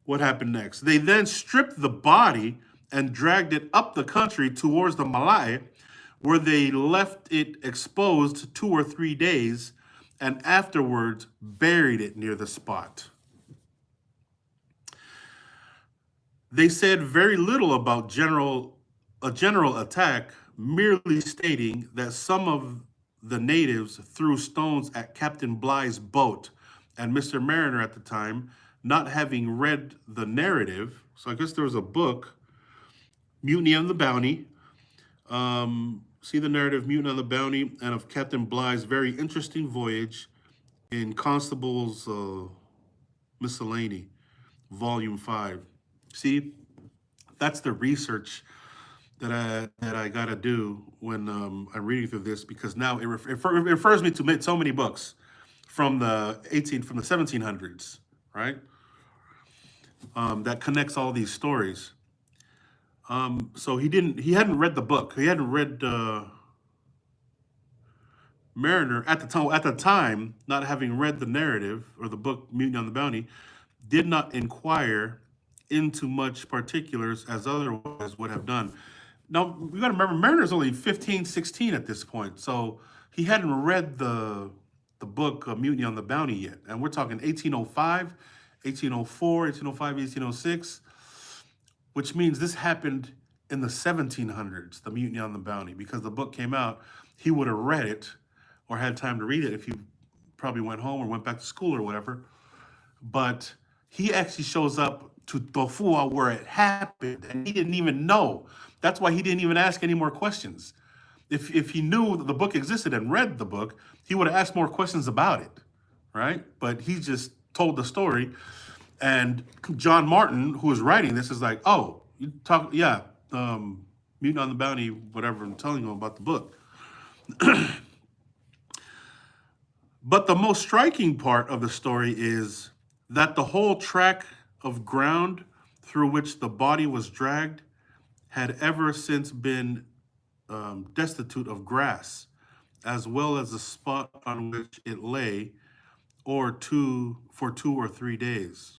What happened next? They then stripped the body and dragged it up the country towards the Malay, where they left it exposed 2 or 3 days and afterwards buried it near the spot. They said very little about a general attack, merely stating that some of the natives threw stones at Captain Bligh's boat, and Mr. Mariner at the time, not having read the narrative. So I guess there was a book, Mutiny on the Bounty. See the narrative, Mutiny on the Bounty, and of Captain Bligh's very interesting voyage in Constable's Miscellany, Volume 5. See, that's the research that I gotta do when I'm reading through this, because now it refers me to so many books from the 1700s, right? That connects all these stories. So he hadn't read the book. He hadn't read Mariner at the time, not having read the narrative or the book Mutiny on the Bounty, did not inquire into much particulars as otherwise would have done. Now, we got to remember, Mariner's only 15, 16 at this point, so he hadn't read the book Mutiny on the Bounty yet. And we're talking 1805, 1804, 1805, 1806, which means this happened in the 1700s, the Mutiny on the Bounty, because the book came out. He would have read it or had time to read it if he probably went home or went back to school or whatever. But he actually shows up to Tofua where it happened, and he didn't even know. That's why he didn't even ask any more questions. If he knew that the book existed and read the book, he would have asked more questions about it, right? But he just told the story, and John Martin, who is writing this, is like, "Oh, you talk, yeah, Mutant on the Bounty, whatever." I'm telling you about the book. But the most striking part of the story is that the whole track of ground through which the body was dragged had ever since been destitute of grass, as well as the spot on which it lay, or for 2 or 3 days.